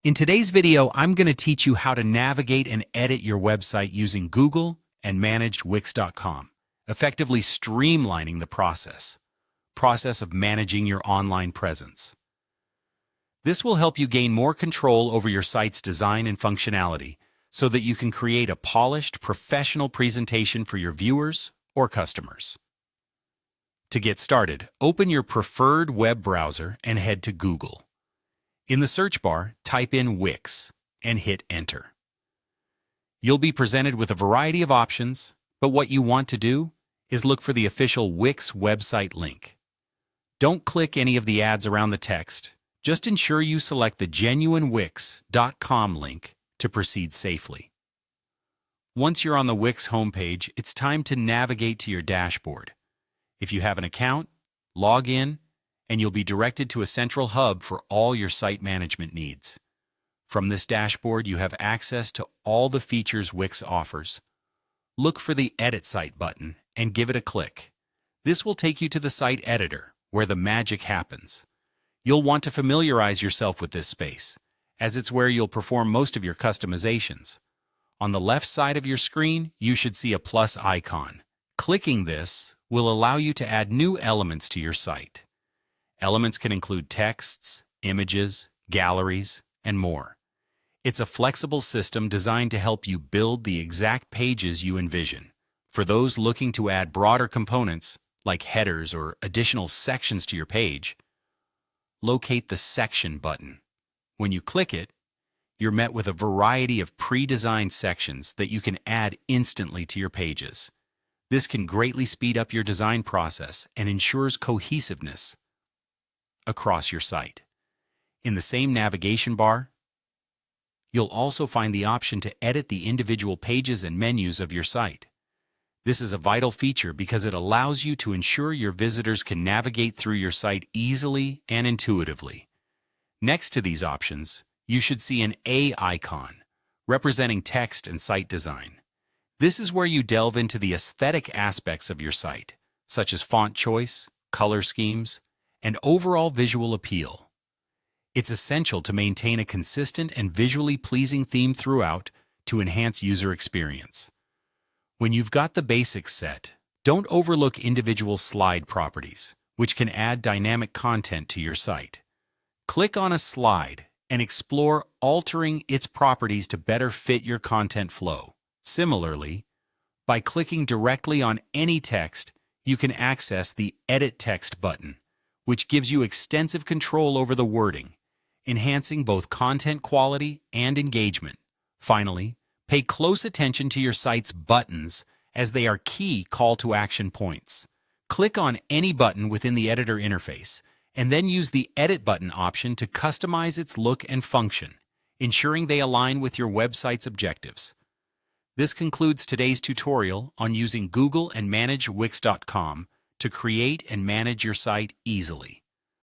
In today's video, I'm going to teach you how to navigate and edit your website using Google and manage Wix.com, effectively streamlining the process of managing your online presence. This will help you gain more control over your site's design and functionality so that you can create a polished, professional presentation for your viewers or customers. To get started, open your preferred web browser and head to Google. In the search bar, type in Wix and hit Enter. You'll be presented with a variety of options, but what you want to do is look for the official Wix website link. Don't click any of the ads around the text. Just ensure you select the genuine Wix.com link to proceed safely. Once you're on the Wix homepage, it's time to navigate to your dashboard. If you have an account, log in, and you'll be directed to a central hub for all your site management needs. From this dashboard, you have access to all the features Wix offers. Look for the Edit Site button and give it a click. This will take you to the site editor, where the magic happens. You'll want to familiarize yourself with this space, as it's where you'll perform most of your customizations. On the left side of your screen, you should see a plus icon. Clicking this will allow you to add new elements to your site. Elements can include texts, images, galleries, and more. It's a flexible system designed to help you build the exact pages you envision. For those looking to add broader components, like headers or additional sections to your page, locate the Section button. When you click it, you're met with a variety of pre-designed sections that you can add instantly to your pages. This can greatly speed up your design process and ensures cohesiveness across your site. In the same navigation bar, you'll also find the option to edit the individual pages and menus of your site. This is a vital feature because it allows you to ensure your visitors can navigate through your site easily and intuitively. Next to these options, you should see an A icon, representing text and site design. This is where you delve into the aesthetic aspects of your site, such as font choice, color schemes, and overall visual appeal. It's essential to maintain a consistent and visually pleasing theme throughout to enhance user experience. When you've got the basics set, don't overlook individual slide properties, which can add dynamic content to your site. Click on a slide and explore altering its properties to better fit your content flow. Similarly, by clicking directly on any text, you can access the Edit Text button, which gives you extensive control over the wording, enhancing both content quality and engagement. Finally, pay close attention to your site's buttons as they are key call-to-action points. Click on any button within the editor interface, and then use the Edit button option to customize its look and function, ensuring they align with your website's objectives. This concludes today's tutorial on using Google and manage Wix.com to create and manage your site easily.